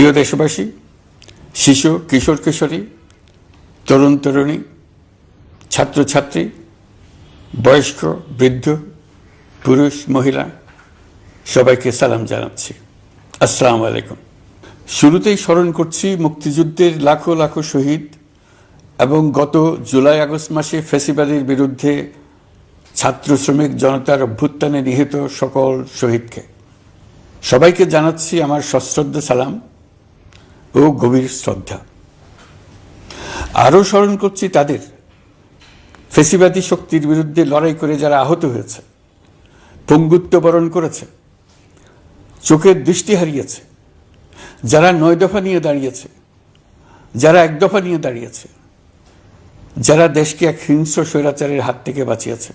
প্রিয় দেশবাসী, শিশু কিশোর কিশোরী, তরুণ তরুণী, ছাত্রছাত্রী, বয়স্ক বৃদ্ধ, পুরুষ মহিলা সবাইকে সালাম জানাচ্ছি। আসসালামু আলাইকুম। শুরুতেই স্মরণ করছি মুক্তিযুদ্ধের লাখো লাখো শহীদ এবং গত জুলাই আগস্ট মাসে ফ্যাসিবাদের বিরুদ্ধে ছাত্র শ্রমিক জনতার অভ্যুত্থানে নিহত সকল শহীদকে। সবাইকে জানাচ্ছি আমার সশ্রদ্ধ সালাম ও গভীর শ্রদ্ধা। আরও স্মরণ করছি তাদের, ফ্যাসিবাদী শক্তির বিরুদ্ধে লড়াই করে যারা আহত হয়েছে, পঙ্গুত্ব বরণ করেছে, চোখের দৃষ্টি হারিয়েছে, যারা 9 দফা নিয়ে দাঁড়িয়েছে, যারা 1 দফা নিয়ে দাঁড়িয়েছে, যারা দেশকে এক হিংস্র স্বৈরাচারের হাত থেকে বাঁচিয়েছে।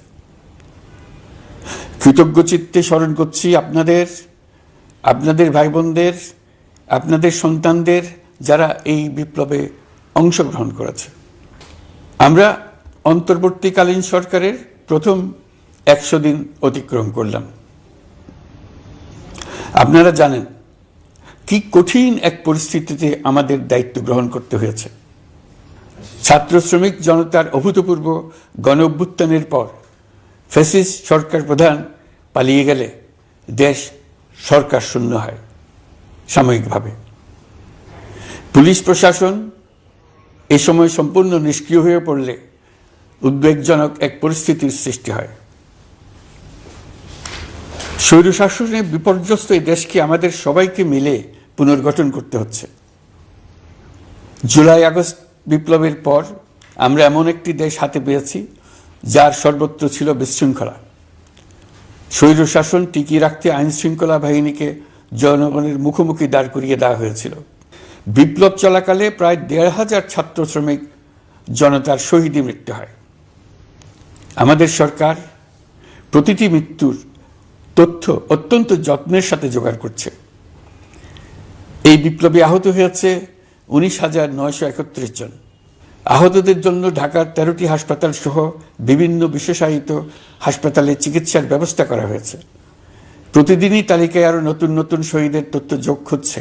কৃতজ্ঞ চিত্তে স্মরণ করছি আপনাদের ভাই বোনদের, আপনাদের সন্তানদের, যারা এই বিপ্লবে অংশগ্রহণ করেছে। আমরা অন্তর্বর্তীকালীন সরকারের প্রথম 100 দিন অতিক্রম করলাম। আপনারা জানেন কি কঠিন এক পরিস্থিতিতে আমাদের দায়িত্ব গ্রহণ করতে হয়েছে। ছাত্র শ্রমিক জনতার অভূতপূর্ব গণ অভ্যুত্থানের পর ফ্যাসিস্ট সরকার প্রধান পালিয়ে গেলে দেশ সরকার শূন্য হয় সাময়িকভাবে। পুলিশ প্রশাসন এ সময় সম্পূর্ণ নিষ্ক্রিয় হয়ে পড়লে উদ্বেগজনক এক পরিস্থিতির সৃষ্টি হয়। স্বৈরশাসনে বিপর্যস্ত এই দেশকে আমাদের সবাইকে মিলে পুনর্গঠন করতে হচ্ছে। জুলাই আগস্ট বিপ্লবের পর আমরা এমন একটি দেশ হাতে পেয়েছি যার সর্বত্র ছিল বিশৃঙ্খলা। স্বৈরশাসন টিকিয়ে রাখতে আইন শৃঙ্খলা বাহিনীকে জনগণের মুখোমুখি দাঁড় করিয়ে দেওয়া হয়েছিল। বিপ্লব চলাকালে প্রায় 1,500 ছাত্র শ্রমিক জনতার শহীদী মৃত্যু হয়। আমাদের সরকার প্রতিটি মৃত্যুর তথ্য অত্যন্ত যত্নের সাথে জোগাড় করছে। এই বিপ্লবে আহত হয়েছে 19,931 জন। আহতদের জন্য ঢাকার 13টি হাসপাতাল সহ বিভিন্ন বিশেষায়িত হাসপাতালে চিকিৎসার ব্যবস্থা করা হয়েছে। প্রতিদিনই তালিকায় আরও নতুন নতুন শহীদের তথ্য যোগ হচ্ছে,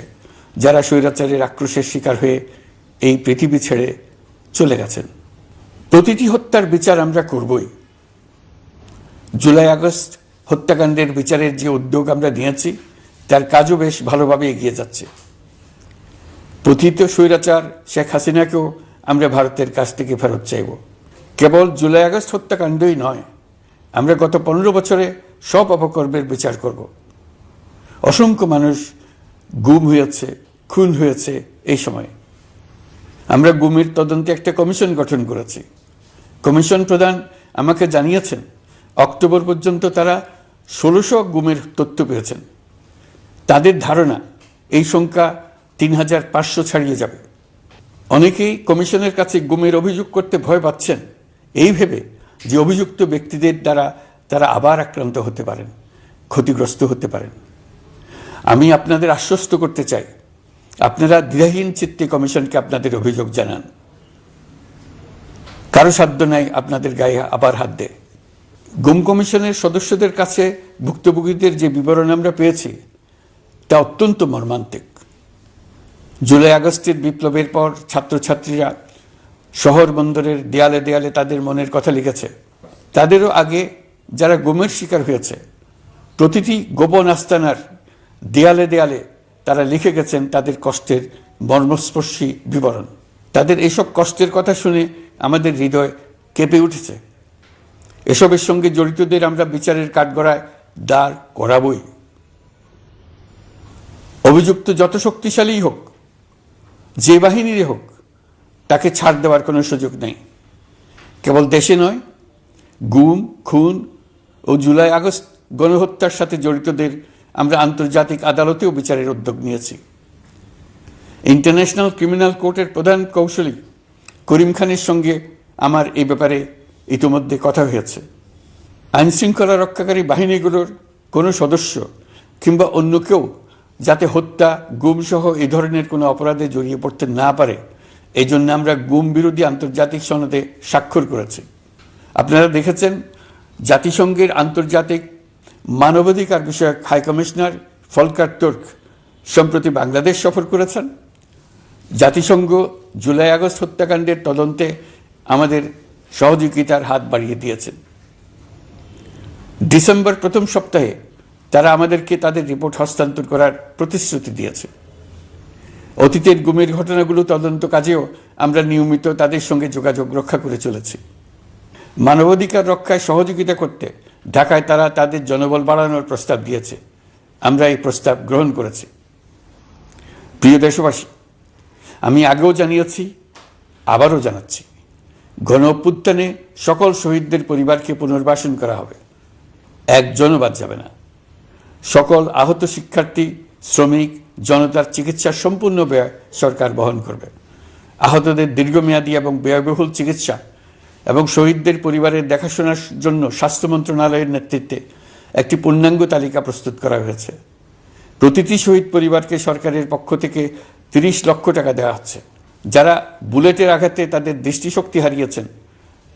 যারা স্বৈরাচারের আক্রোশের শিকার হয়ে এই পৃথিবী ছেড়ে চলে গেছেন। প্রতিটি হত্যার বিচার আমরা করবই। জুলাই আগস্ট হত্যাকাণ্ডের বিচারের যে উদ্যোগ আমরা নিয়েছি তার কাজও বেশ ভালোভাবে এগিয়ে যাচ্ছে। পতিত স্বৈরাচার শেখ হাসিনাকেও আমরা ভারতের কাছ থেকে ফেরত চাইব। কেবল জুলাই আগস্ট হত্যাকাণ্ডই নয়, আমরা গত 15 বছরে সব অপকর্মের বিচার করব। অসংখ্য মানুষ গুম হয়েছে, খুন হয়েছে। এই সময় আমরা গুমের তদন্তে একটা কমিশন গঠন করেছি। কমিশন প্রধান আমাকে জানিয়েছেন অক্টোবর পর্যন্ত তারা 1600 গুমের তথ্য পেয়েছেন। তাদের ধারণা এই সংখ্যা 3,500 ছাড়িয়ে যাবে। অনেকেই কমিশনের কাছে গুমের অভিযোগ করতে ভয় পাচ্ছেন, এই ভেবে যে অভিযুক্ত ব্যক্তিদের দ্বারা তারা আবার আক্রান্ত হতে পারেন, ক্ষতিগ্রস্ত হতে পারেন। আমি আপনাদের আশ্বস্ত করতে চাই, আপনারা দ্বিধাহীন চিত্তে কমিশনকে আপনাদের অভিযোগ জানান। কারো সাধ্য নাই আপনাদের গায়ে আবার হাত দেয়। গুম কমিশনের সদস্যদের কাছে ভুক্তভোগীদের যে বিবরণ আমরা পেয়েছি তা অত্যন্ত মর্মান্তিক। জুলাই আগস্টের বিপ্লবের পর ছাত্রছাত্রীরা শহর বন্দরের দেয়ালে দেয়ালে তাদের মনের কথা লিখেছে। তাদেরও আগে যারা গুমের শিকার হয়েছে প্রতিটি গোপন আস্তানার দেয়ালে দেয়ালে তারা লিখে গেছেন তাদের কষ্টের মর্মস্পর্শী বিবরণ। তাদের এইসব কষ্টের কথা শুনে আমাদের হৃদয় কেঁপে উঠেছে। এসবের সঙ্গে জড়িতদের আমরা বিচারের কাঠগড়ায় দাঁড় করাবই। অভিযুক্ত যত শক্তিশালীই হোক, যে বাহিনীরই হোক, তাকে ছাড় দেওয়ার কোনো সুযোগ নেই। কেবল দেশে নয়, গুম, খুন ও জুলাই আগস্ট গণহত্যার সাথে জড়িতদের আমরা আন্তর্জাতিক আদালতেও বিচারের উদ্যোগ নিয়েছি। ইন্টারন্যাশনাল ক্রিমিনাল কোর্টের প্রধান কৌশলী করিম খানের সঙ্গে আমার এই ব্যাপারে ইতিমধ্যে কথা হয়েছে। আইনশৃঙ্খলা রক্ষাকারী বাহিনীগুলোর কোনো সদস্য কিংবা অন্য কেউ যাতে হত্যা, গুম সহ এই ধরনের কোনো অপরাধে জড়িয়ে পড়তে না পারে, এই জন্য আমরা গুম বিরোধী আন্তর্জাতিক সনদে স্বাক্ষর করেছি। আপনারা দেখেছেন জাতিসংঘের আন্তর্জাতিক মানবাধিকার বিষয়ক হাই কমিশনার ফলকার তুর্ক সম্প্রতি বাংলাদেশ সফর করেছেন। জাতিসংঘ জুলাই আগস্ট হত্যাকাণ্ডের তদন্তে আমাদের সহযোগিতার হাত বাড়িয়ে দিয়েছেন। ডিসেম্বর প্রথম সপ্তাহে তারা আমাদেরকে তাদের রিপোর্ট হস্তান্তর করার প্রতিশ্রুতি দিয়েছে। অতীতের গুমের ঘটনাগুলো তদন্ত কাজেও আমরা নিয়মিত তাদের সঙ্গে যোগাযোগ রক্ষা করে চলেছি। মানবাধিকার রক্ষায় সহযোগিতা করতে ঢাকায় তারা তাদের জনবল বাড়ানোর প্রস্তাব দিয়েছে। আমরা এই প্রস্তাব গ্রহণ করেছি। প্রিয় দেশবাসী, আমি আগেও জানিয়েছি, আবারও জানাচ্ছি, গণ অভ্যুত্থানে সকল শহীদদের পরিবারকে পুনর্বাসন করা হবে, একজনও বাদ যাবে না। সকল আহত শিক্ষার্থী, শ্রমিক, জনতার চিকিৎসার সম্পূর্ণ ব্যয় সরকার বহন করবে। আহতদের দীর্ঘমেয়াদী এবং ব্যয়বহুল চিকিৎসা এবং শহীদদের পরিবারের দেখাশোনার জন্য স্বাস্থ্য মন্ত্রণালয়ের নেতৃত্বে একটি পূর্ণাঙ্গ তালিকা প্রস্তুত করা হয়েছে। প্রতিটি শহীদ পরিবারকে সরকারের পক্ষ থেকে 30 লক্ষ টাকা দেওয়া হচ্ছে। যারা বুলেটের আঘাতে তাদের দৃষ্টিশক্তি হারিয়েছেন,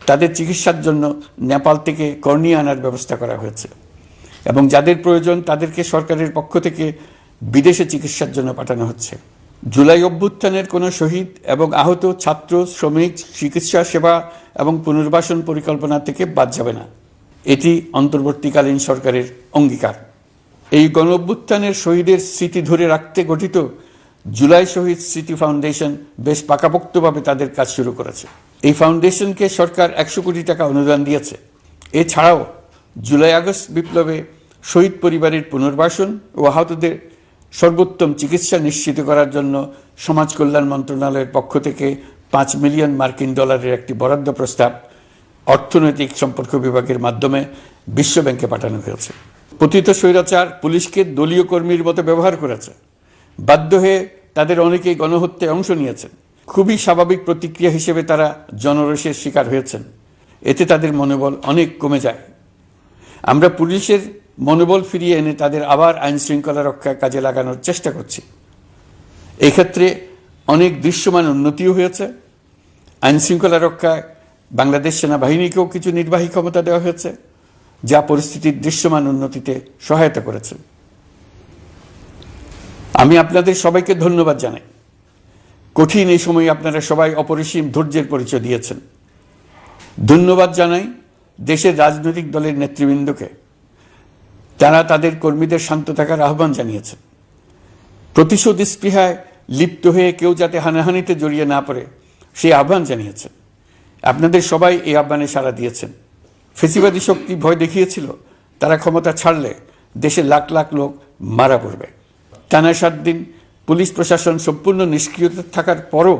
তাদের চিকিৎসার জন্য নেপাল থেকে কর্নিয়া আনার ব্যবস্থা করা হয়েছে এবং যাদের প্রয়োজন তাদেরকে সরকারের পক্ষ থেকে বিদেশে চিকিৎসার জন্য পাঠানো হচ্ছে। জুলাই অভ্যুত্থানের কোনো শহীদ এবং আহত ছাত্র, শ্রমিক চিকিৎসা সেবা এবং পুনর্বাসন পরিকল্পনা থেকে বাদ যাবে না। এটি অন্তর্বর্তীকালীন সরকারের অঙ্গীকার। এই গণ অভ্যুত্থানের শহীদের স্মৃতি ধরে রাখতে গঠিত জুলাই শহীদ স্মৃতি ফাউন্ডেশন বেশ পাকাপোক্তভাবে তাদের কাজ শুরু করেছে। এই ফাউন্ডেশনকে সরকার 100 কোটি টাকা অনুদান দিয়েছে। এছাড়াও জুলাই আগস্ট বিপ্লবে শহীদ পরিবারের পুনর্বাসন ও আহতদের সর্বোত্তম চিকিৎসা নিশ্চিত করার জন্য সমাজ কল্যাণ মন্ত্রণালয়ের পক্ষ থেকে $5 মিলিয়ন একটি বরাদ্দ প্রস্তাব অর্থনৈতিক সম্পর্ক বিভাগের মাধ্যমে বিশ্ব ব্যাংকে পাঠানো হয়েছে। পতিত স্বৈরাচার পুলিশকে দলীয় কর্মীর মতো ব্যবহার করেছে। বাধ্য হয়ে তাদের অনেকেই গণহত্যায় অংশ নিয়েছেন। খুবই স্বাভাবিক প্রতিক্রিয়া হিসেবে তারা জনরোষের শিকার হয়েছেন। এতে তাদের মনোবল অনেক কমে যায়। আমরা পুলিশের মনোবল ফিরিয়ে এনে তাদের আবার আইন শৃঙ্খলা রক্ষায় কাজে লাগানোর চেষ্টা করছি। এক্ষেত্রে অনেক দৃশ্যমান উন্নতিও হয়েছে। আইন শৃঙ্খলা রক্ষায় বাংলাদেশ সেনাবাহিনীকেও কিছু নির্বাহী ক্ষমতা দেওয়া হয়েছে, যা পরিস্থিতির দৃশ্যমান উন্নতিতে সহায়তা করেছে। আমি আপনাদের সবাইকে ধন্যবাদ জানাই। কঠিন এই সময়ে আপনারা সবাই অপরিসীম ধৈর্যের পরিচয় দিয়েছেন। ধন্যবাদ জানাই দেশের রাজনৈতিক দলের নেতৃবৃন্দকে। তারা তাদের কর্মীদের শান্ত থাকার আহ্বান জানিয়েছেন। প্রতিশোধ স্পৃহায় লিপ্ত হয়ে কেউ যাতে হানাহানিতে জড়িয়ে না পড়ে সেই আহ্বান জানিয়েছেন। আপনাদের সবাই এই আহ্বানে সাড়া দিয়েছেন। ফেসিবাদী শক্তি ভয় দেখিয়েছিল তারা ক্ষমতা ছাড়লে দেশে লাখ লাখ লোক মারা পড়বে। টানা 7 দিন পুলিশ প্রশাসন সম্পূর্ণ নিষ্ক্রিয় থাকার পরও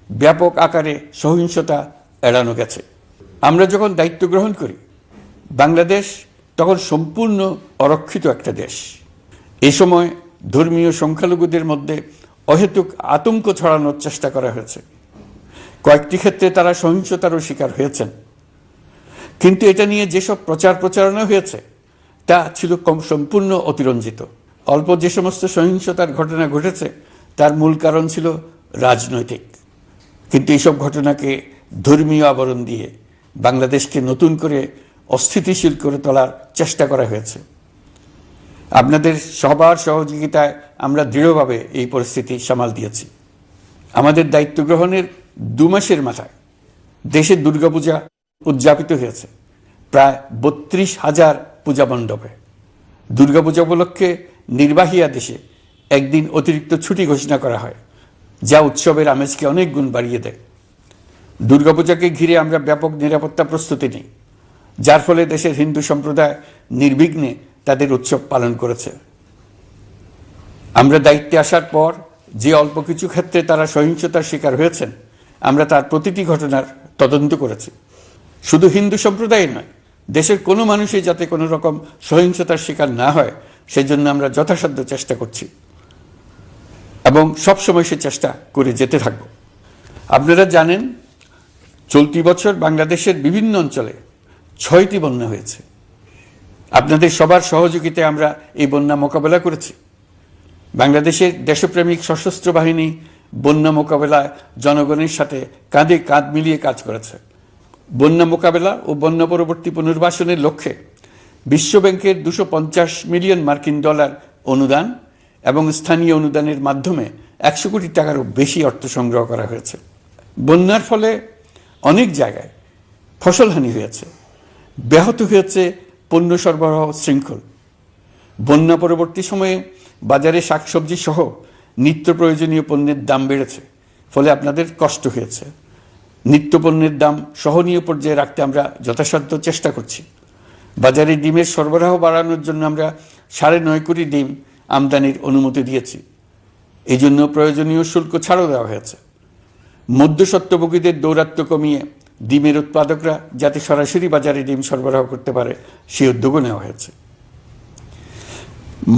ব্যাপক আকারে সহিংসতা এড়ানো গেছে। আমরা যখন দায়িত্ব গ্রহণ করি, বাংলাদেশ তখন সম্পূর্ণ অরক্ষিত একটা দেশ। এই সময় ধর্মীয় সংখ্যালঘুদের মধ্যে অহেতুক আতঙ্ক ছড়ানোর চেষ্টা করা হয়েছে। কয়েকটি ক্ষেত্রে তারা সহিংসতারও শিকার হয়েছেন। কিন্তু এটা নিয়ে যেসব প্রচারণা হয়েছে তা ছিল সম্পূর্ণ অতিরঞ্জিত। অল্প যে সমস্ত সহিংসতার ঘটনা ঘটেছে তার মূল কারণ ছিল রাজনৈতিক। কিন্তু এইসব ঘটনাকে ধর্মীয় আবরণ দিয়ে বাংলাদেশকে নতুন করে অস্থিতিশীল করে তোলার চেষ্টা করা হয়েছে। আপনাদের সবার সহযোগিতায় আমরা দৃঢ়ভাবে এই পরিস্থিতি সামাল দিয়েছি। আমাদের দায়িত্ব গ্রহণের 2 মাসের মাথায় দেশে দুর্গাপূজা উদযাপিত হয়েছে প্রায় 32,000 পূজা মণ্ডপে। দুর্গাপূজা উপলক্ষে নির্বাহী আদেশে একদিন অতিরিক্ত ছুটি ঘোষণা করা হয়, যা উৎসবের আমেজকে অনেক গুণ বাড়িয়ে দেয়। দুর্গাপূজাকে ঘিরে আমরা ব্যাপক নিরাপত্তা প্রস্তুতি নিই, যার ফলে দেশের হিন্দু সম্প্রদায় নির্বিঘ্নে তাদের উৎসব পালন করেছে। আমরা দায়িত্বে আসার পর যে অল্প কিছু ক্ষেত্রে তারা সহিংসতার শিকার হয়েছেন, আমরা তার প্রতিটি ঘটনার তদন্ত করেছি। শুধু হিন্দু সম্প্রদায় নয়, দেশের কোনো মানুষই যাতে কোনো রকম সহিংসতার শিকার না হয় সেজন্য আমরা যথাসাধ্য চেষ্টা করছি এবং সবসময় সে চেষ্টা করে যেতে থাকব। আপনারা জানেন, চলতি বছর বাংলাদেশের বিভিন্ন অঞ্চলে 6টি বন্যা হয়েছে। আপনাদের সবার সহযোগিতায় আমরা এই বন্যা মোকাবেলা করেছি। বাংলাদেশের দেশপ্রেমিক সশস্ত্র বাহিনী বন্যা মোকাবেলায় জনগণের সাথে কাঁধে কাঁধ মিলিয়ে কাজ করেছে। বন্যা মোকাবেলা ও বন্যা পরবর্তী পুনর্বাসনের লক্ষ্যে বিশ্বব্যাংকের $250 মিলিয়ন অনুদান এবং স্থানীয় অনুদানের মাধ্যমে 100 কোটি টাকারও বেশি অর্থ সংগ্রহ করা হয়েছে। বন্যার ফলে অনেক জায়গায় ফসলহানি হয়েছে, ব্যাহত হয়েছে পণ্য সরবরাহ শৃঙ্খল। বন্যা পরবর্তী সময়ে বাজারে শাকসবজি সহ নিত্য প্রয়োজনীয় পণ্যের দাম বেড়েছে, ফলে আপনাদের কষ্ট হয়েছে। নিত্য পণ্যের দাম সহনীয় পর্যায়ে রাখতে আমরা যথাসাধ্য চেষ্টা করছি। বাজারে ডিমের সরবরাহ বাড়ানোর জন্য আমরা 9.5 কোটি ডিম আমদানির অনুমতি দিয়েছি। এই জন্য প্রয়োজনীয় শুল্ক ছাড়ও দেওয়া হয়েছে। মধ্যস্বত্বভোগীদের দৌরাত্ম্য কমিয়ে ডিমের উৎপাদকরা যাতে সরাসরি বাজারে ডিম সরবরাহ করতে পারে সেই উদ্যোগও নেওয়া হয়েছে।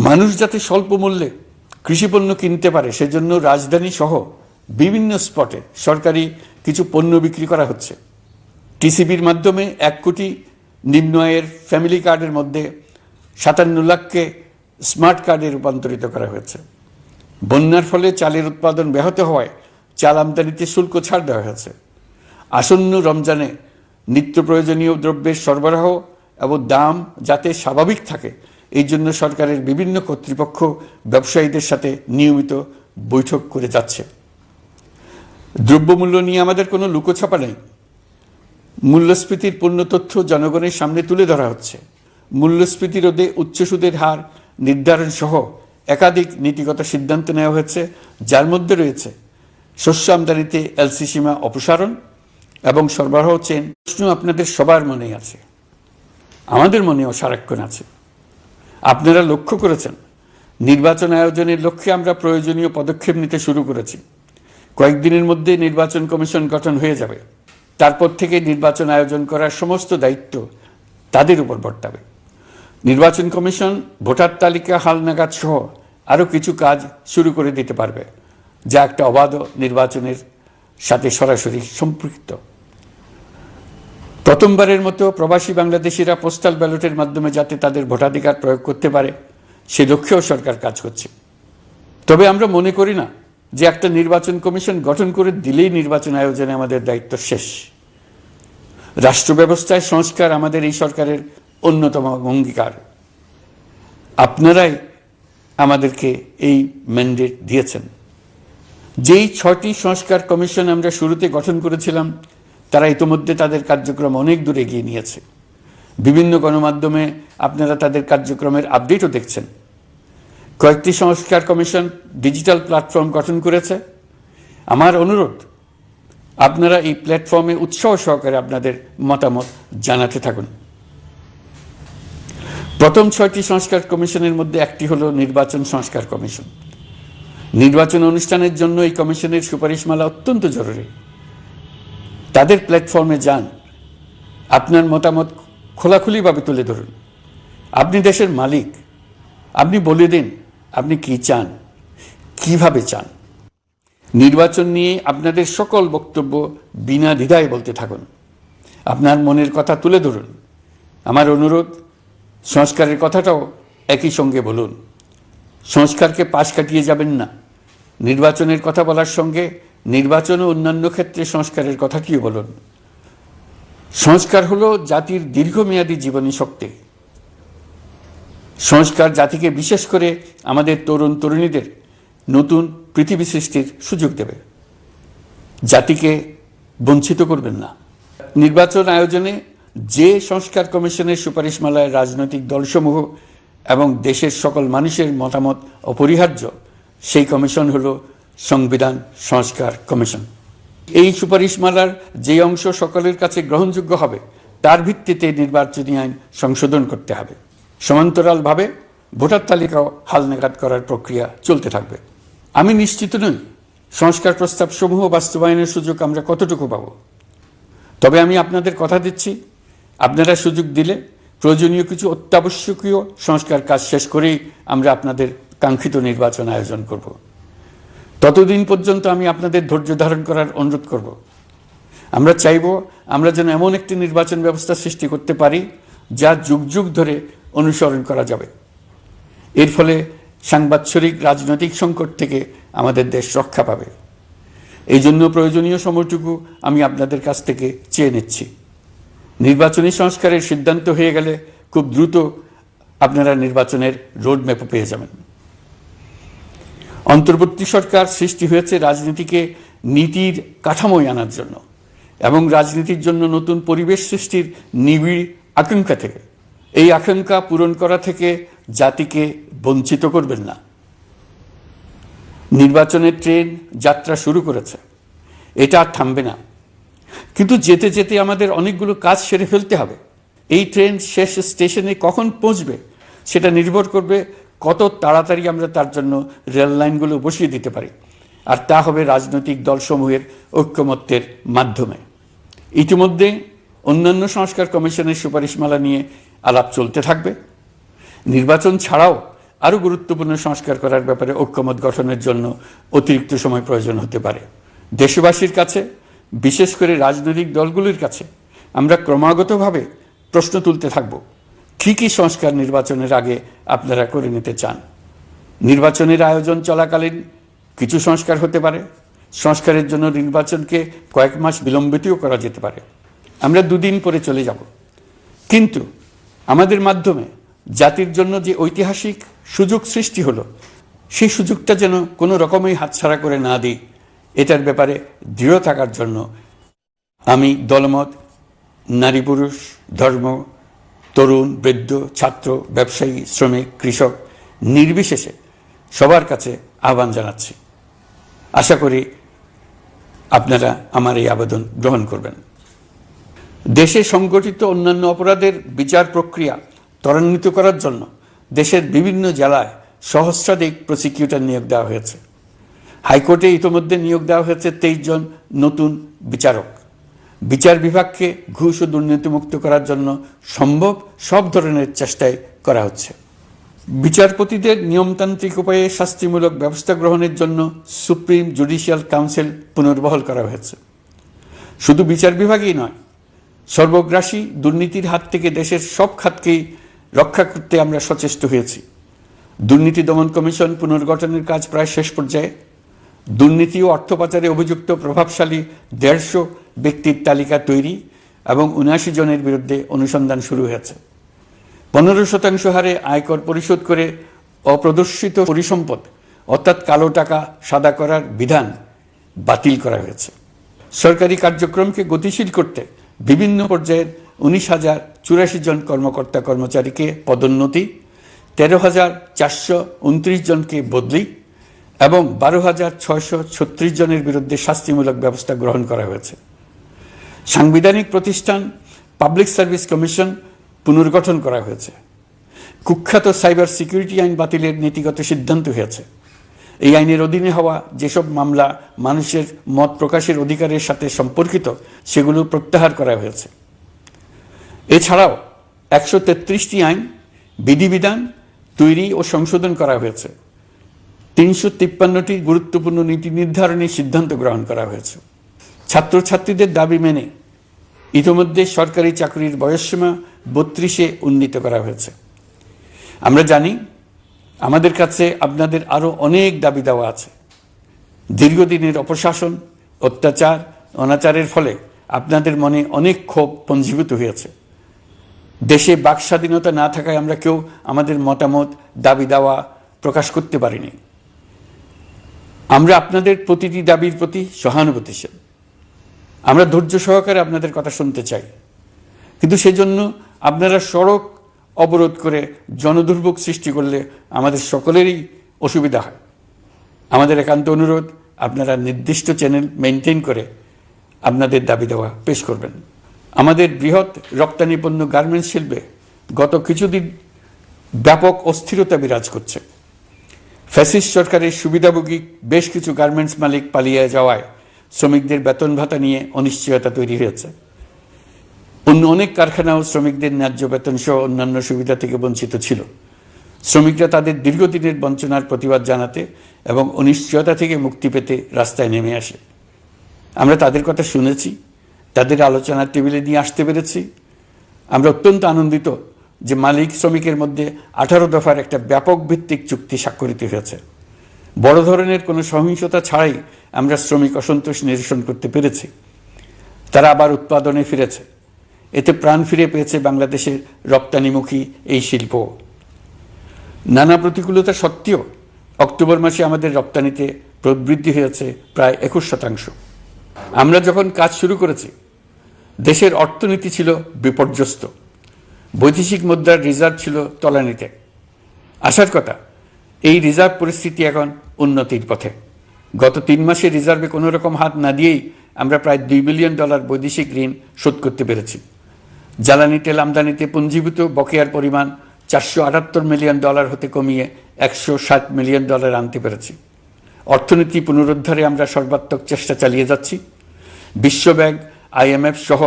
মানুষ যাতে স্বল্প মূল্যে কৃষিপণ্য কিনতে পারে সেজন্য রাজধানী সহ বিভিন্ন স্পটে সরকারি কিছু পণ্য বিক্রি করা হচ্ছে। টিসিবির মাধ্যমে 1 কোটি নিম্ন আয়ের ফ্যামিলি কার্ডের মধ্যে 57 লাখকে স্মার্ট কার্ডে রূপান্তরিত করা হয়েছে। বন্যার ফলে চালের উৎপাদন ব্যাহত হওয়ায় চাল আমদানিতে শুল্ক ছাড় দেওয়া হয়েছে। আসন্ন রমজানে নিত্য প্রয়োজনীয় দ্রব্যের সরবরাহ এবং দাম যাতে স্বাভাবিক থাকে এই জন্য সরকারের বিভিন্ন কর্তৃপক্ষ ব্যবসায়ীদের সাথে নিয়মিত বৈঠক করে যাচ্ছে। দ্রব্যমূল্য নিয়ে আমাদের কোনো লুকোছাপা নেই। মূল্যস্ফীতির পূর্ণ তথ্য জনগণের সামনে তুলে ধরা হচ্ছে। মূল্যস্ফীতি রোধে উচ্চ সুদের হার নির্ধারণ সহ একাধিক নীতিগত সিদ্ধান্ত নেওয়া হয়েছে, যার মধ্যে রয়েছে শস্য আমদানিতে এলসি সীমা অপসারণ এবং সরবরাহ চেইন। প্রশ্ন আপনাদের সবার মনেই আছে, আমাদের মনেও সারাক্ষণ আছে। আপনারা লক্ষ্য করেছেন নির্বাচন আয়োজনের লক্ষ্যে আমরা প্রয়োজনীয় পদক্ষেপ নিতে শুরু করেছি। কয়েকদিনের মধ্যে নির্বাচন কমিশন গঠন হয়ে যাবে। তারপর থেকে নির্বাচন আয়োজন করার সমস্ত দায়িত্ব তাদের উপর বর্তাবে। নির্বাচন কমিশন ভোটার তালিকা হালনাগাদ সহ আরও কিছু কাজ শুরু করে দিতে পারবে, যা একটা অবাধ নির্বাচনের সাথে সরাসরি সম্পৃক্ত। প্রথমবারের মতো প্রবাসী বাংলাদেশিরা পোস্টাল ব্যালটের মাধ্যমে যাতে তাদের ভোটাধিকার প্রয়োগ করতে পারে সে লক্ষ্যেও সরকার কাজ করছে। তবে আমরা মনে করি না যে একটা নির্বাচন কমিশন গঠন করে দিলেই নির্বাচন আয়োজনে আমাদের দায়িত্ব শেষ। রাষ্ট্র ব্যবস্থায় সংস্কার আমাদের এই সরকারের অন্যতম অঙ্গীকার। আপনারাই আমাদেরকে এই ম্যান্ডেট দিয়েছেন। যেই 6টি সংস্কার কমিশন আমরা শুরুতে গঠন করেছিলাম তারা ইতোমধ্যে তাদের কার্যক্রম অনেক দূর এগিয়ে নিয়েছে। বিভিন্ন গণমাধ্যমে আপনারা তাদের কার্যক্রমের আপডেটও দেখছেন। কয়েকটি সংস্কার কমিশন ডিজিটাল প্ল্যাটফর্ম গঠন করেছে। আমার অনুরোধ, আপনারা এই প্ল্যাটফর্মে উৎসাহ সহকারে আপনাদের মতামত জানাতে থাকুন। প্রথম 6টি সংস্কার কমিশনের মধ্যে একটি হলো নির্বাচন সংস্কার কমিশন। নির্বাচন অনুষ্ঠানের জন্য এই কমিশনের সুপারিশমালা অত্যন্ত জরুরি। তাদের প্ল্যাটফর্মে যান, আপনার মতামত খোলাখুলিভাবে তুলে ধরুন। আপনি দেশের মালিক, আপনি বলে দিন আপনি কি চান, কিভাবে চান। নির্বাচন নিয়ে আপনাদের সকল বক্তব্য বিনা দ্বিধায় বলতে থাকুন। আপনার মনের কথা তুলে ধরুন। আমার অনুরোধ, সংস্কারের কথাটাও একই সঙ্গে বলুন। সংস্কারকে পাশ কাটিয়ে যাবেন না। নির্বাচনের কথা বলার সঙ্গে নির্বাচন ও অন্যান্য ক্ষেত্রে সংস্কারের কথাটিও বলুন। সংস্কার হলো জাতির দীর্ঘমেয়াদী জীবনী শক্তি। সংস্কার জাতিকে, বিশেষ করে আমাদের তরুণ তরুণীদের নতুন পৃথিবী সৃষ্টির সুযোগ দেবে। জাতিকে বঞ্চিত করবেন না। নির্বাচন আয়োজনে যে সংস্কার কমিশনের সুপারিশমালায় রাজনৈতিক দলসমূহ এবং দেশের সকল মানুষের মতামত অপরিহার্য, সেই কমিশন হলো সংবিধান সংস্কার কমিশন। এই সুপারিশমালার যে অংশ সকলের কাছে গ্রহণযোগ্য হবে তার ভিত্তিতে নির্বাচনী আইন সংশোধন করতে হবে। সমান্তরালভাবে ভোটার তালিকাও হালনাগাদ করার প্রক্রিয়া চলতে থাকবে। আমি নিশ্চিত নই সংস্কার প্রস্তাব সমূহ বাস্তবায়নের সুযোগ আমরা কতটুকু পাব। তবে আমি আপনাদের কথা দিচ্ছি, আপনারা সুযোগ দিলে প্রয়োজনীয় কিছু অত্যাবশ্যকীয় সংস্কার কাজ শেষ করেই আমরা আপনাদের কাঙ্ক্ষিত নির্বাচন আয়োজন করব। ততদিন পর্যন্ত আমি আপনাদের ধৈর্য ধারণ করার অনুরোধ করব। আমরা চাইব আমরা যেন এমন একটি নির্বাচন ব্যবস্থা সৃষ্টি করতে পারি যা যুগ যুগ ধরে অনুসরণ করা যাবে। এর ফলে সাংবৎসরিক রাজনৈতিক সংকট থেকে আমাদের দেশ রক্ষা পাবে। এই জন্য প্রয়োজনীয় সময়টুকু আমি আপনাদের কাছ থেকে চেয়ে নিচ্ছি। নির্বাচনী সংস্কারের সিদ্ধান্ত হয়ে গেলে খুব দ্রুত আপনারা নির্বাচনের রোডম্যাপও পেয়ে যাবেন। অন্তর্বর্তী সরকার সৃষ্টি হয়েছে রাজনীতিকে নীতির কাঠামোয় আনার জন্য এবং রাজনীতির জন্য নতুন পরিবেশ সৃষ্টির নিবিড় আকাঙ্ক্ষা থেকে। এই আকাঙ্ক্ষা পূরণ করা থেকে জাতিকে বঞ্চিত করবেন না। নির্বাচনের ট্রেন যাত্রা শুরু করেছে, এটা আর থামবে না, কিন্তু যেতে যেতে আমাদের অনেকগুলো কাজ সেরে ফেলতে হবে। এই ট্রেন শেষ স্টেশনে কখন পৌঁছবে সেটা নির্ভর করবে কত তাড়াতাড়ি আমরা তার জন্য রেল লাইনগুলো বসিয়ে দিতে পারি, আর তা হবে রাজনৈতিক দলসমূহের ঐক্যমত্যের মাধ্যমে। ইতিমধ্যে অন্যান্য সংস্কার কমিশনের সুপারিশমালা নিয়ে আলাপ চলতে থাকবে। নির্বাচন ছাড়াও আরও গুরুত্বপূর্ণ সংস্কার করার ব্যাপারে ঐক্যমত গঠনের জন্য অতিরিক্ত সময় প্রয়োজন হতে পারে। দেশবাসীর কাছে, বিশেষ করে রাজনৈতিক দলগুলির কাছে আমরা ক্রমাগতভাবে প্রশ্ন তুলতে থাকব, কী কী সংস্কার নির্বাচনের আগে আপনারা করে নিতে চান। নির্বাচনের আয়োজন চলাকালীন কিছু সংস্কার হতে পারে, সংস্কারের জন্য নির্বাচনকে কয়েক মাস বিলম্বিতও করা যেতে পারে। আমরা দুদিন পরে চলে যাব, কিন্তু আমাদের মাধ্যমে জাতির জন্য যে ঐতিহাসিক সুযোগ সৃষ্টি হলো, সেই সুযোগটা যেন কোনো রকমই হাতছাড়া করে না দিই, এটার ব্যাপারে দৃঢ় থাকার জন্য আমি দলমত, নারী পুরুষ, ধর্ম, তরুণ, বৃদ্ধ, ছাত্র, ব্যবসায়ী, শ্রমিক, কৃষক নির্বিশেষে সবার কাছে আহ্বান জানাচ্ছি। আশা করি আপনারা আমার এই আবেদন গ্রহণ করবেন। দেশে সংগঠিত অন্যান্য অপরাধের বিচার প্রক্রিয়া ত্বরান্বিত করার জন্য দেশের বিভিন্ন জেলায় সহস্রাধিক প্রসিকিউটর নিয়োগ দেওয়া হয়েছে। হাইকোর্টে ইতিমধ্যে নিয়োগ দেওয়া হয়েছে 23 জন নতুন বিচারক। বিচার বিভাগকে ঘুষ ও দুর্নীতিমুক্ত করার জন্য সম্ভব সব ধরনের চেষ্টাই করা হচ্ছে। বিচারপতিদের নিয়মতান্ত্রিক উপায়ে শাস্তিমূলক ব্যবস্থা গ্রহণের জন্য সুপ্রিম জুডিশিয়াল কাউন্সিল পুনর্বহাল করা হয়েছে। শুধু বিচার বিভাগই নয়, সর্বগ্রাসী দুর্নীতির হাত থেকে দেশের সব খাতকেই রক্ষা করতে আমরা সচেষ্ট হয়েছি। দুর্নীতি দমন কমিশন পুনর্গঠনের কাজ প্রায় শেষ পর্যায়ে। দুর্নীতি ও অর্থ পাচারে অভিযুক্ত প্রভাবশালী 150 ব্যক্তির তালিকা তৈরি এবং 79 জনের বিরুদ্ধে অনুসন্ধান শুরু হয়েছে। 15% হারে আয়কর পরিশোধ করে অপ্রদর্শিত পরিসম্পদ অর্থাৎ কালো টাকা সাদা করার বিধান বাতিল করা হয়েছে। সরকারি কার্যক্রমকে গতিশীল করতে বিভিন্ন পর্যায়ের 19,084 জন কর্মকর্তা কর্মচারীকে পদোন্নতি, 13,429 জনকে বদলি এবং 12,636 জনের বিরুদ্ধে শাস্তিমূলক ব্যবস্থা গ্রহণ করা হয়েছে। সাংবিধানিক প্রতিষ্ঠান পাবলিক সার্ভিস কমিশন পুনর্গঠন করা হয়েছে। কুখ্যাত সাইবার সিকিউরিটি আইন বাতিলের নীতিগত সিদ্ধান্ত হয়েছে। এই আইনের অধীনে হওয়া যেসব মামলা মানুষের মত প্রকাশের অধিকারের সাথে সম্পর্কিত সেগুলো প্রত্যাহার করা হয়েছে। এছাড়াও 133টি আইন বিধিবিধান তৈরি ও সংশোধন করা হয়েছে। 353টি গুরুত্বপূর্ণ নীতি নির্ধারণের সিদ্ধান্ত গ্রহণ করা হয়েছে। ছাত্রছাত্রীদের দাবি মেনে ইতিমধ্যে সরকারি চাকরির বয়সসীমা 32-এ উন্নীত করা হয়েছে। আমরা জানি আমাদের কাছে আপনাদের আরও অনেক দাবি দেওয়া আছে। দীর্ঘদিনের অপশাসন, অত্যাচার, অনাচারের ফলে আপনাদের মনে অনেক ক্ষোভ পঞ্জীভূত হয়েছে। দেশে বাক স্বাধীনতা না থাকায় আমরা কেউ আমাদের মতামত, দাবি দাওয়া প্রকাশ করতে পারিনি। আমরা আপনাদের প্রতিটি দাবির প্রতি সহানুভূতিশীল। আমরা ধৈর্য সহকারে আপনাদের কথা শুনতে চাই, কিন্তু সেজন্য আপনারা সড়ক অবরোধ করে জনদুর্ভোগ সৃষ্টি করলে আমাদের সকলেরই অসুবিধা হয়। আমাদের একান্ত অনুরোধ, আপনারা নির্দিষ্ট চ্যানেল মেনটেন করে আপনাদের দাবি দেওয়া পেশ করবেন। আমাদের বৃহৎ রপ্তানি পণ্য গার্মেন্টস শিল্পে গত কিছুদিন ব্যাপক অস্থিরতা বিরাজ করছে। ফ্যাসিস্ট সরকারের সুবিধাভোগী বেশ কিছু গার্মেন্টস মালিক পালিয়ে যাওয়ায় শ্রমিকদের বেতন ভাতা নিয়ে অনিশ্চয়তা তৈরি হয়েছে। অন্য অনেক কারখানাও শ্রমিকদের ন্যায্য বেতন সহ অন্যান্য সুবিধা থেকে বঞ্চিত ছিল। শ্রমিকরা তাদের দীর্ঘদিনের বঞ্চনার প্রতিবাদ জানাতে এবং অনিশ্চয়তা থেকে মুক্তি পেতে রাস্তায় নেমে আসে। আমরা তাদের কথা শুনেছি, তাদের আলোচনার টেবিলে নিয়ে আসতে পেরেছি। আমরা অত্যন্ত আনন্দিত যে মালিক শ্রমিকের মধ্যে 18 দফার একটা ব্যাপক ভিত্তিক চুক্তি স্বাক্ষরিত হয়েছে। বড় ধরনের কোনো সহিংসতা ছাড়াই আমরা শ্রমিক অসন্তোষ নিরসন করতে পেরেছি। তারা আবার উৎপাদনে ফিরেছে। এতে প্রাণ ফিরে পেয়েছে বাংলাদেশের রপ্তানিমুখী এই শিল্প। নানা প্রতিকূলতা সত্ত্বেও অক্টোবর মাসে আমাদের রপ্তানিতে প্রবৃদ্ধি হয়েছে প্রায় 21%। আমরা যখন কাজ শুরু করেছি দেশের অর্থনীতি ছিল বিপর্যস্ত, বৈদেশিক মুদ্রার রিজার্ভ ছিল তলানিতে। আসার কথা, এই রিজার্ভ পরিস্থিতি এখন উন্নতির পথে। গত 3 মাসে রিজার্ভে কোনো রকম হাত না দিয়েই আমরা প্রায় $2 বিলিয়ন বৈদেশিক ঋণ শোধ করতে পেরেছি। জ্বালানি তেল আমদানিতে পুঞ্জীভূত বকেয়ার পরিমাণ $478 মিলিয়ন হতে কমিয়ে $160 মিলিয়ন আনতে পেরেছি। অর্থনীতি পুনরুদ্ধারে আমরা সর্বাত্মক চেষ্টা চালিয়ে যাচ্ছি। বিশ্বব্যাংক, IMF সহ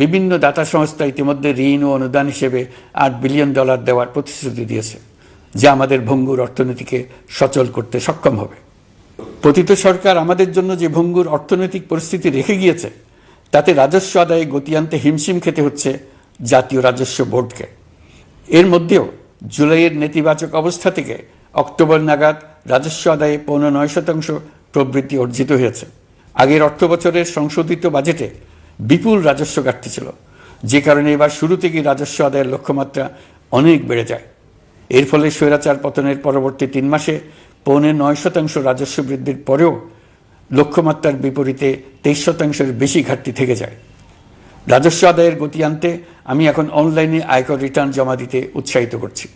বিভিন্ন দাতা সংস্থা ইতিমধ্যে ঋণ ও অনুদান হিসেবে $8 বিলিয়ন দেওয়ার প্রতিশ্রুতি দিয়েছে, যা আমাদের ভঙ্গুর অর্থনীতিকে সচল করতে সক্ষম হবে। পতিত সরকার আমাদের জন্য যে ভঙ্গুর অর্থনৈতিক পরিস্থিতি রেখে গিয়েছে, তাতে রাজস্ব আদায়ে গতি আনতে হিমশিম খেতে হচ্ছে জাতীয় রাজস্ব বোর্ডকে। এর মধ্যেও জুলাইয়ের নেতিবাচক অবস্থা থেকে অক্টোবর নাগাদ রাজস্ব আদায়ে 9.9% প্রবৃদ্ধি অর্জিত হয়েছে। আগের অর্থ বছরের সংশোধিত বাজেটে বিপুল রাজস্ব ঘাটতি ছিল, যে কারণে এবার শুরু থেকেই রাজস্ব আদায়ের লক্ষ্যমাত্রা অনেক বেড়ে যায়। এর ফলে স্বৈরাচার পতনের পরবর্তী 3 মাসে 9.9% রাজস্ব বৃদ্ধির পরেও লক্ষ্যমাত্রার বিপরীতে 23%-এর বেশি ঘাটতি থেকে যায়। রাজস্ব আদায়ের গতি আনতে আমি এখন অনলাইনে আয়কর রিটার্ন জমা দিতে উৎসাহিত করছি।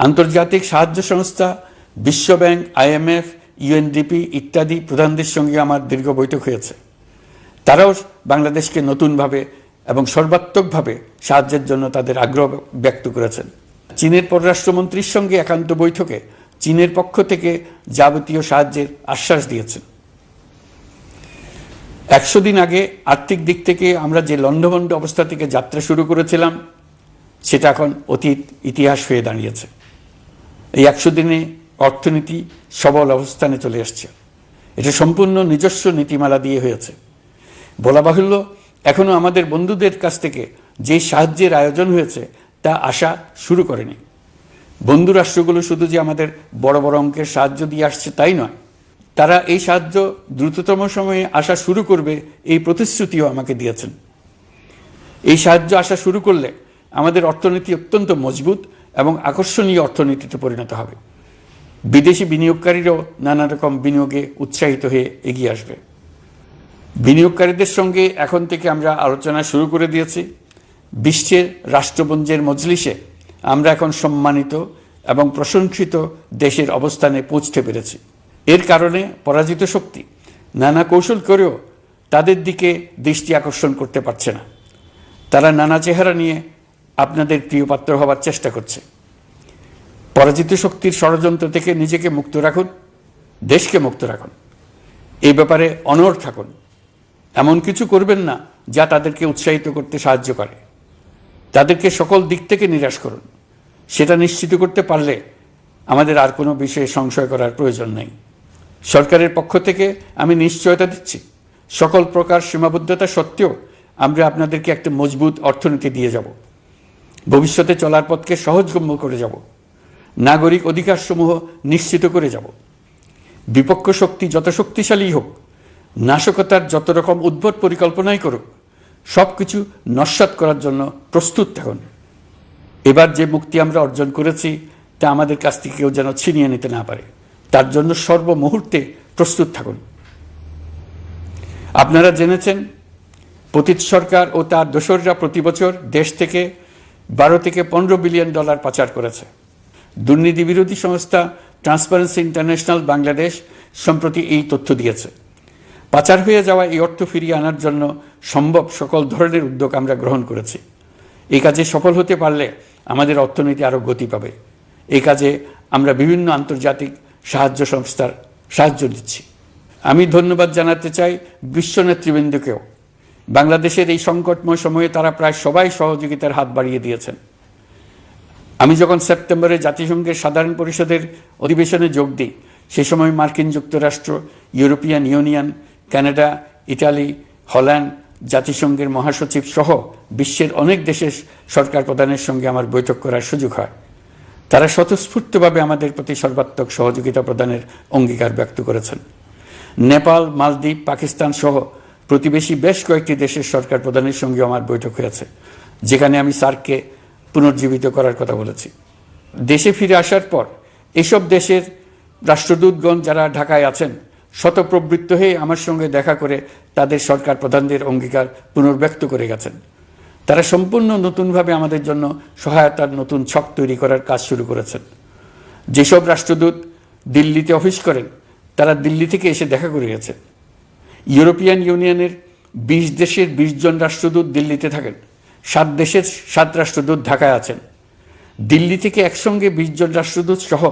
আন্তর্জাতিক সাহায্য সংস্থা, বিশ্বব্যাংক, IMF, UNDP ইত্যাদি প্রধানদের সঙ্গে আমার দীর্ঘ বৈঠক হয়েছে। তারাও বাংলাদেশকে নতুনভাবে এবং সর্বাত্মকভাবে সাহায্যের জন্য তাদের আগ্রহ ব্যক্ত করেছেন। চীনের পররাষ্ট্রমন্ত্রীর সঙ্গে একান্ত বৈঠকে চীনের পক্ষ থেকে যাবতীয় সাহায্যের আশ্বাস দিয়েছেন। 100 দিন আগে আর্থিক দিক থেকে আমরা যে লণ্ডভণ্ড অবস্থা থেকে যাত্রা শুরু করেছিলাম, সেটা এখন অতীত ইতিহাস হয়ে দাঁড়িয়েছে। এই 100 দিনে অর্থনীতি সবল অবস্থানে চলে আসছে। এটা সম্পূর্ণ নিজস্ব নীতিমালা দিয়ে হয়েছে। বলা বাহুল্য, এখনো আমাদের বন্ধুদের কাছ থেকে যে সাহায্যের আয়োজন হয়েছে তা আসা শুরু করেনি। বন্ধু রাষ্ট্রগুলো শুধু যে আমাদের বড় বড় অঙ্কের সাহায্য দিয়ে আসছে তাই নয়, তারা এই সাহায্য দ্রুততম সময়ে আসা শুরু করবে এই প্রতিশ্রুতিও আমাকে দিয়েছেন। এই সাহায্য আসা শুরু করলে আমাদের অর্থনীতি অত্যন্ত মজবুত এবং আকর্ষণীয় অর্থনীতিতে পরিণত হবে। বিদেশি বিনিয়োগকারীরাও নানা রকম বিনিয়োগে উৎসাহিত হয়ে এগিয়ে আসবে। বিনিয়োগকারীদের সঙ্গে এখন থেকে আমরা আলোচনা শুরু করে দিয়েছি। বিশ্বের রাষ্ট্রপুঞ্জের মজলিসে আমরা এখন সম্মানিত এবং প্রশংসিত দেশের অবস্থানে পৌঁছতে পেরেছি। এর কারণে পরাজিত শক্তি নানা কৌশল করেও তাদের দিকে দৃষ্টি আকর্ষণ করতে পারছে না। তারা নানা চেহারা নিয়ে আপনাদের প্রিয়পাত্র হবার চেষ্টা করছে। পরাজিত শক্তির ষড়যন্ত্র থেকে নিজেকে মুক্ত রাখুন, দেশকে মুক্ত রাখুন। এই ব্যাপারে অনড় থাকুন। এমন কিছু করবেন না যা তাদেরকে উৎসাহিত করতে সাহায্য করে। তাদেরকে সকল দিক থেকে নিরাশ করুন। সেটা নিশ্চিত করতে পারলে আমাদের আর কোনো বিষয়ে সংশয় করার প্রয়োজন নেই। সরকারের পক্ষ থেকে আমি নিশ্চয়তা দিচ্ছি, সকল প্রকার সীমাবদ্ধতা সত্ত্বেও আমরা আপনাদেরকে একটা মজবুত অর্থনীতি দিয়ে যাব। ভবিষ্যতে চলার পথকে সহজগম্য করে যাব। নাগরিক অধিকারসমূহ নিশ্চিত করে যাব। বিপক্ষ শক্তি যত শক্তিশালী হোক, নাশকতার যত রকম উদ্ভট পরিকল্পনাই করুক, সব কিছু নস্যাৎ করার জন্য প্রস্তুত থাকুন। এবার যে মুক্তি আমরা অর্জন করেছি তা আমাদের কাছ থেকে কেউ যেন ছিনিয়ে নিতে না পারে, তার জন্য সর্বমুহূর্তে প্রস্তুত থাকুন। আপনারা জেনেছেন, পতিত সরকার ও তার দোসররা প্রতি বছর দেশ থেকে $12 থেকে $15 বিলিয়ন পাচার করেছে। দুর্নীতি বিরোধী সংস্থা ট্রান্সপারেন্সি ইন্টারন্যাশনাল বাংলাদেশ সম্প্রতি এই তথ্য দিয়েছে। পাচার হয়ে যাওয়া এই অর্থ ফিরিয়ে আনার জন্য সম্ভব সকল ধরনের উদ্যোগ আমরা গ্রহণ করেছি। এই কাজে সফল হতে পারলে আমাদের অর্থনীতি আরও গতি পাবে। এই কাজে আমরা বিভিন্ন আন্তর্জাতিক সাহায্য সংস্থার সাহায্য দিচ্ছি। আমি ধন্যবাদ জানাতে চাই বিশ্ব নেতৃবৃন্দকেও। বাংলাদেশের এই সংকটময় সময়ে তারা প্রায় সবাই সহযোগিতার হাত বাড়িয়ে দিয়েছেন। আমি যখন সেপ্টেম্বরে জাতিসংঘের সাধারণ পরিষদের অধিবেশনে যোগ দিই, সে সময় মার্কিন যুক্তরাষ্ট্র, European union, Canada, Italy, Holland, জাতিসংঘের মহাসচিব সহ বিশ্বের অনেক দেশের সরকার প্রধানের সঙ্গে আমার বৈঠক করার সুযোগ হয়। তারা স্বতঃস্ফূর্তভাবে আমাদের প্রতি সর্বাত্মক সহযোগিতা প্রদানের অঙ্গীকার ব্যক্ত করেছেন। নেপাল, মালদ্বীপ, পাকিস্তান সহ প্রতিবেশী বেশ কয়েকটি দেশের সরকার প্রধানের সঙ্গে আমার বৈঠক হয়েছে, যেখানে আমি সার্ককে পুনর্জীবিত করার কথা বলেছি। দেশে ফিরে আসার পর এসব দেশের রাষ্ট্রদূতগণ যারা ঢাকায় আছেন শতপ্রবৃত্ত হয়ে আমার সঙ্গে দেখা করে তাদের সরকার প্রধানদের অঙ্গীকার পুনর্ব্যক্ত করে গেছেন। তারা সম্পূর্ণ নতুনভাবে আমাদের জন্য সহায়তার নতুন ছক তৈরি করার কাজ শুরু করেছেন। যেসব রাষ্ট্রদূত দিল্লিতে অফিস করেন তারা দিল্লি থেকে এসে দেখা করে গেছে। ইউরোপিয়ান ইউনিয়নের 20 দেশের 20 জন রাষ্ট্রদূত দিল্লিতে থাকেন, 7 দেশের 7 রাষ্ট্রদূত ঢাকায় আছেন। দিল্লি থেকে একসঙ্গে 20 জন রাষ্ট্রদূত সহ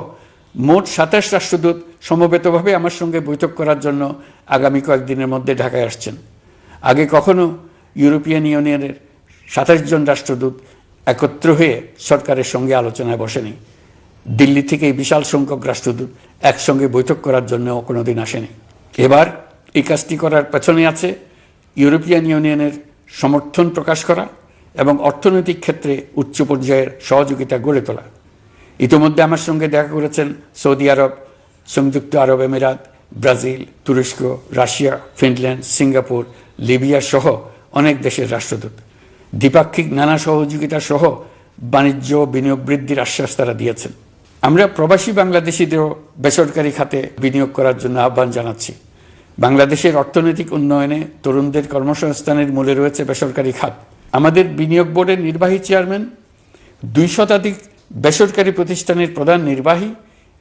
মোট 27 রাষ্ট্রদূত সমবেতভাবে আমার সঙ্গে বৈঠক করার জন্য আগামী কয়েকদিনের মধ্যে ঢাকায় আসছেন। আগে কখনো ইউরোপিয়ান ইউনিয়নের 27 জন রাষ্ট্রদূত একত্র হয়ে সরকারের সঙ্গে আলোচনায় বসেনি। দিল্লি থেকে এই বিশাল সংখ্যক রাষ্ট্রদূত একসঙ্গে বৈঠক করার জন্য কোনোদিন আসেনি। এবার এই কাজটি করার পেছনে আছে ইউরোপিয়ান ইউনিয়নের সমর্থন প্রকাশ করা এবং অর্থনৈতিক ক্ষেত্রে উচ্চ পর্যায়ের সহযোগিতা গড়ে তোলা। ইতিমধ্যে আমার সঙ্গে দেখা করেছেন সৌদি আরব, সংযুক্ত আরব আমিরাত, ব্রাজিল, তুরস্ক, রাশিয়া, ফিনল্যান্ড, সিঙ্গাপুর, লিবিয়া সহ অনেক দেশের রাষ্ট্রদূত। দ্বিপাক্ষিক নানা সহযোগিতা সহ বাণিজ্য বিনিয়োগ বৃদ্ধির আশ্বাস তারা দিয়েছেন। আমরা প্রবাসী বাংলাদেশিদেরও বেসরকারি খাতে বিনিয়োগ করার জন্য আহ্বান জানাচ্ছি। বাংলাদেশের অর্থনৈতিক উন্নয়নে তরুণদের কর্মসংস্থানের মূলে রয়েছে বেসরকারি খাত। আমাদের বিনিয়োগ বোর্ডের নির্বাহী চেয়ারম্যান 2 শতাধিক বেসরকারি প্রতিষ্ঠানের প্রধান নির্বাহী,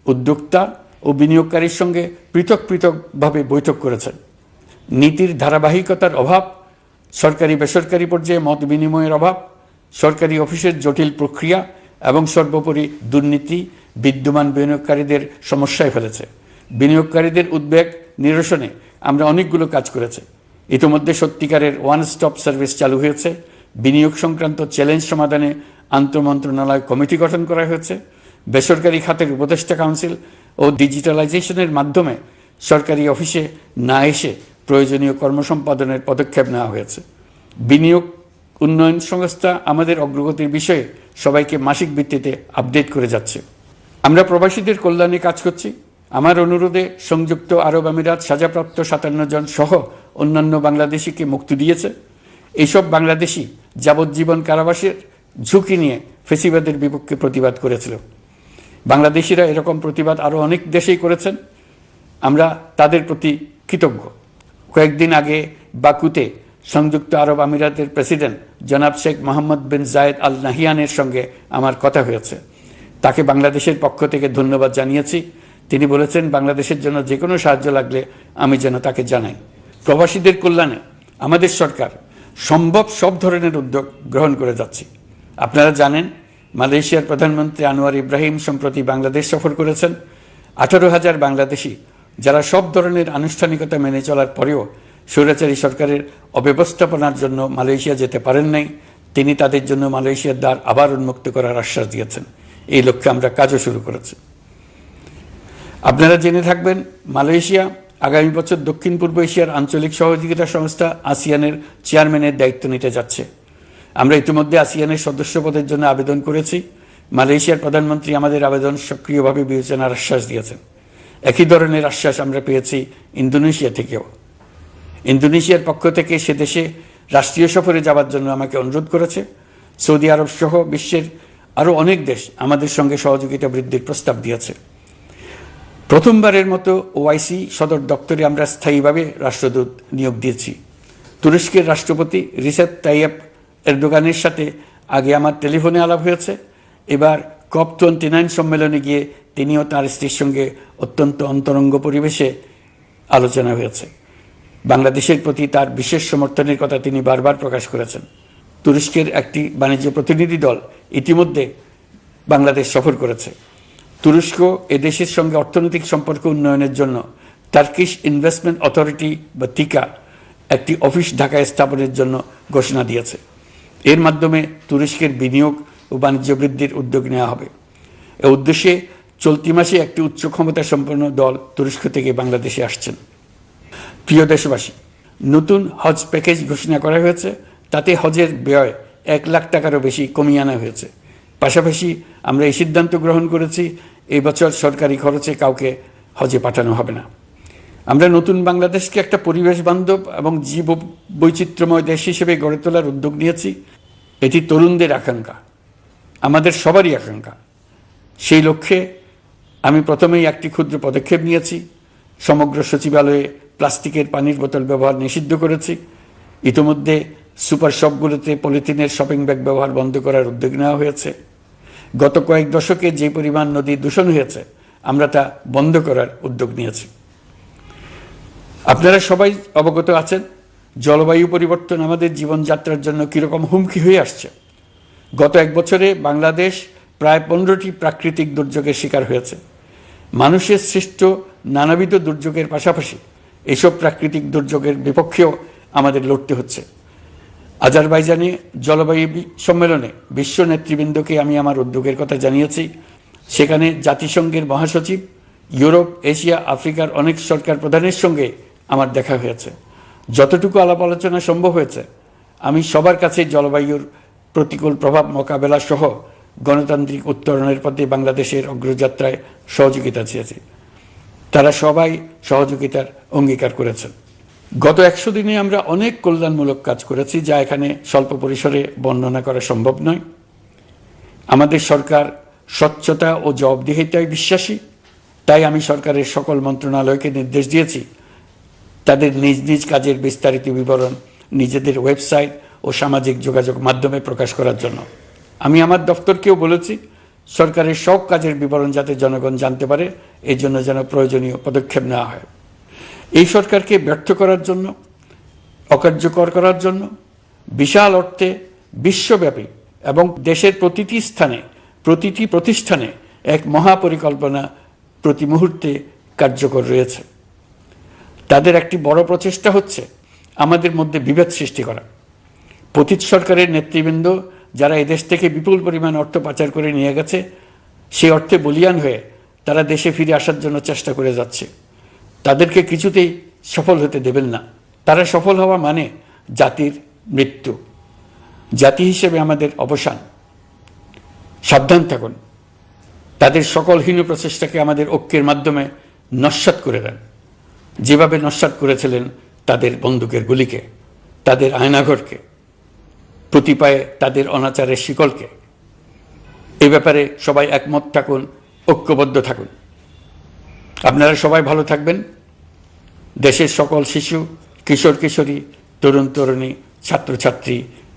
উদ্যোক্তা ও বিনিয়োগকারীর সঙ্গে পৃথক পৃথকভাবে বৈঠক করেছেন। নীতির ধারাবাহিকতার অভাব, সরকারি বেসরকারি পর্যায়ে মত বিনিময়ের অভাব, সরকারি অফিসের জটিল প্রক্রিয়া এবং সর্বোপরি দুর্নীতি বিদ্যমান বিনিয়োগকারীদের সমস্যায় ফেলেছে। বিনিয়োগকারীদের উদ্বেগ নিরসনে আমরা অনেকগুলো কাজ করেছি। ইতিমধ্যে সত্যিকারের ওয়ান স্টপ সার্ভিস চালু হয়েছে। বিনিয়োগ সংক্রান্ত চ্যালেঞ্জ সমাধানে আন্তঃমন্ত্রণালয় কমিটি গঠন করা হয়েছে। বেসরকারি খাতের উপদেষ্টা কাউন্সিল ও ডিজিটালাইজেশনের মাধ্যমে সরকারি অফিসে না এসে প্রয়োজনীয় কর্মসম্পাদনের পদক্ষেপ নেওয়া হয়েছে। বিনিয়োগ উন্নয়ন সংস্থা আমাদের অগ্রগতির বিষয়ে সবাইকে মাসিক ভিত্তিতে আপডেট করে যাচ্ছে। আমরা প্রবাসীদের কল্যাণে কাজ করছি। আমার অনুরোধে সংযুক্ত আরব আমিরাত সাজাপ্রাপ্ত 57 জন সহ অন্যান্য বাংলাদেশিকে মুক্তি দিয়েছে। এইসব বাংলাদেশি যাবজ্জীবন কারাবাসের ঝুঁকি নিয়ে ফেসিবাদের বিপক্ষে প্রতিবাদ করেছিল। বাংলাদেশিরা এরকম প্রতিবাদ আরও অনেক দেশেই করেছেন। আমরা তাদের প্রতি কৃতজ্ঞ। কয়েকদিন আগে বাকুতে সংযুক্ত আরব আমিরাতের প্রেসিডেন্ট জনাব শেখ মোহাম্মদ বিন জায়েদ আল নাহিয়ানের সঙ্গে আমার কথা হয়েছে। তাকে বাংলাদেশের পক্ষ থেকে ধন্যবাদ জানিয়েছি। তিনি বলেছেন বাংলাদেশের জন্য যে কোনো সাহায্য লাগলে আমি যেন তাকে জানাই। প্রবাসীদের কল্যাণে আমাদের সরকার সম্ভব সব ধরনের উদ্যোগ গ্রহণ করে যাচ্ছে। আপনারা জানেন মালয়েশিয়ার প্রধানমন্ত্রী আনোয়ার ইব্রাহিম সম্প্রতি বাংলাদেশ সফর করেছেন। 18,000 বাংলাদেশি যারা সব ধরনের আনুষ্ঠানিকতা মেনে চলার পরেও স্বৈরাচারী সরকারের অব্যবস্থাপনার জন্য মালয়েশিয়া যেতে পারেন নাই, তিনি তাদের জন্য মালয়েশিয়ার দ্বার আবার উন্মুক্ত করার আশ্বাস দিয়েছেন। এই লক্ষ্যে আমরা কাজও শুরু করেছি। আপনারা জেনে থাকবেন মালয়েশিয়া আগামী বছর দক্ষিণ পূর্ব এশিয়ার আঞ্চলিক সহযোগিতা সংস্থা আসিয়ানের চেয়ারম্যানের দায়িত্ব নিতে যাচ্ছে। আমরা ইতিমধ্যে আসিয়ানের সদস্য পদের জন্য আবেদন করেছি। মালয়েশিয়ার প্রধানমন্ত্রী আমাদের আবেদন সক্রিয়ভাবে বিবেচনার আশ্বাস দিয়েছেন। একই ধরনের আশ্বাস আমরা পেয়েছি ইন্দোনেশিয়া থেকেও। ইন্দোনেশিয়ার পক্ষ থেকে সে দেশে রাষ্ট্রীয় সফরে যাওয়ার জন্য আমাকে অনুরোধ করেছে। সৌদি আরব সহ বিশ্বের আরও অনেক দেশ আমাদের সঙ্গে সহযোগিতা বৃদ্ধির প্রস্তাব দিয়েছে। প্রথমবারের মতো ওআইসি সদর দপ্তরে আমরা স্থায়ীভাবে রাষ্ট্রদূত নিয়োগ দিয়েছি। তুরস্কের রাষ্ট্রপতি রিসেপ তাইয়েপ এরদোগানের সাথে আগে আমার টেলিফোনে আলাপ হয়েছে। এবার COP29 সম্মেলনে গিয়ে তিনিও তার স্ত্রীর সঙ্গে অত্যন্ত অন্তরঙ্গ পরিবেশে আলোচনা হয়েছে। বাংলাদেশের প্রতি তার বিশেষ সমর্থনের কথা তিনি বারবার প্রকাশ করেছেন। তুরস্কের একটি বাণিজ্য প্রতিনিধি দল ইতিমধ্যে বাংলাদেশ সফর করেছে। তুরস্ক এদেশের সঙ্গে অর্থনৈতিক সম্পর্ক উন্নয়নের জন্য টার্কিশ ইনভেস্টমেন্ট অথরিটি বা তিকা একটি অফিস ঢাকায় স্থাপনের জন্য ঘোষণা দিয়েছে। এর মাধ্যমে তুরস্কের বিনিয়োগ ও বাণিজ্য বৃদ্ধির উদ্যোগ নেওয়া হবে। এ উদ্দেশ্যে চলতি মাসে একটি উচ্চ ক্ষমতা সম্পন্ন দল তুরস্ক থেকে বাংলাদেশে আসছেন। প্রিয় দেশবাসী, নতুন হজ প্যাকেজ ঘোষণা করা হয়েছে। তাতে হজের ব্যয় 1 লাখ টাকারও বেশি কমিয়ে আনা হয়েছে। পাশাপাশি আমরা এই সিদ্ধান্ত গ্রহণ করেছি এই বছর সরকারি খরচে কাউকে হজে পাঠানো হবে না। আমরা নতুন বাংলাদেশকে একটা পরিবেশ বান্ধব এবং জীব বৈচিত্র্যময় দেশ হিসেবে গড়ে তোলার উদ্যোগ নিয়েছি। এটি তরুণদের আকাঙ্ক্ষা, আমাদের সবারই আকাঙ্ক্ষা। সেই লক্ষ্যে আমি প্রথমেই একটি ক্ষুদ্র পদক্ষেপ নিয়েছি। সমগ্র সচিবালয়ে প্লাস্টিকের পানির বোতল ব্যবহার নিষিদ্ধ করেছি। ইতিমধ্যে সুপার শপগুলোতে পলিথিনের শপিং ব্যাগ ব্যবহার বন্ধ করার উদ্যোগ নেওয়া হয়েছে। গত কয়েক দশকে যে পরিমাণ নদী দূষণ হয়েছে, আমরা তা বন্ধ করার উদ্যোগ নিয়েছি। আপনারা সবাই অবগত আছেন, জলবায়ু পরিবর্তন আমাদের জীবনযাত্রার জন্য কীরকম হুমকি হয়ে আসছে। গত এক বছরে বাংলাদেশ প্রায় 15টি প্রাকৃতিক দুর্যোগের শিকার হয়েছে। মানুষের সৃষ্ট নানাবিধ দুর্যোগের পাশাপাশি এসব প্রাকৃতিক দুর্যোগের বিপক্ষেও আমাদের লড়তে হচ্ছে। আজারবাইজানে জলবায়ু সম্মেলনে বিশ্ব নেতৃবৃন্দকে আমি আমার উদ্যোগের কথা জানিয়েছি। সেখানে জাতিসংঘের মহাসচিব, ইউরোপ, এশিয়া, আফ্রিকার অনেক সরকার প্রধানের সঙ্গে আমার দেখা হয়েছে। যতটুকু আলাপ আলোচনা সম্ভব হয়েছে, আমি সবার কাছে জলবায়ুর প্রতিকূল প্রভাব মোকাবেলা সহ গণতান্ত্রিক উত্তরণের পথে বাংলাদেশের অগ্রযাত্রায় সহযোগিতা চেয়েছি। তারা সবাই সহযোগিতার অঙ্গীকার করেছেন। গত 100 দিনে আমরা অনেক কল্যাণমূলক কাজ করেছি, যা এখানে স্বল্প পরিসরে বর্ণনা করা সম্ভব নয়। আমাদের সরকার স্বচ্ছতা ও জবাবদিহিতায় বিশ্বাসী। তাই আমি সরকারের সকল মন্ত্রণালয়কে নির্দেশ দিয়েছি তাদের নিজ নিজ কাজের বিস্তারিত বিবরণ নিজেদের ওয়েবসাইট ও সামাজিক যোগাযোগ মাধ্যমে প্রকাশ করার জন্য। আমি আমার দপ্তরকেও বলেছি সরকারের সব কাজের বিবরণ যাতে জনগণ জানতে পারে, এই জন্য যেন প্রয়োজনীয় পদক্ষেপ নেওয়া হয়। এই সরকারকে ব্যর্থ করার জন্য, অকার্যকর করার জন্য বিশাল অর্থে বিশ্বব্যাপী এবং দেশের প্রতিটি স্থানে, প্রতিটি প্রতিষ্ঠানে এক মহাপরিকল্পনা প্রতি মুহূর্তে কার্যকর রয়েছে। তাদের একটি বড় প্রচেষ্টা হচ্ছে আমাদের মধ্যে বিভেদ সৃষ্টি করা। পতিত সরকারের নেতৃবৃন্দ যারা এদেশ থেকে বিপুল পরিমাণ অর্থ পাচার করে নিয়ে গেছে, সেই অর্থে বলিয়ান হয়ে তারা দেশে ফিরে আসার জন্য চেষ্টা করে যাচ্ছে। তাদেরকে কিছুতেই সফল হতে দেবেন না। তারা সফল হওয়া মানে জাতির মৃত্যু, জাতি হিসেবে আমাদের অবসান। সাবধান থাকুন। তাদের সকল হীন প্রচেষ্টাকে আমাদের ঐক্যের মাধ্যমে নস্যাৎ করে দেন, যেভাবে নস্যাৎ করেছিলেন তাদের বন্দুকের গুলিকে, তাদের আয়নাঘরকে, প্রতি পায়ে তাদের অনাচারের শিকলকে। এ ব্যাপারে সবাই একমত থাকুন, ঐক্যবদ্ধ থাকুন। আপনারা সবাই ভালো থাকবেন। দেশের সকল শিশু, কিশোর কিশোরী, তরুণ তরুণী, ছাত্রছাত্রী,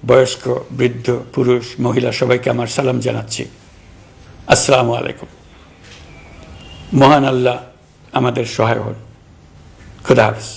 বয়স্ক, বৃদ্ধ, পুরুষ, মহিলা সবাইকে আমার সালাম জানাচ্ছি। আসসালামু আলাইকুম। মহান আল্লাহ আমাদের সহায় হন। খুদা হাফেজ।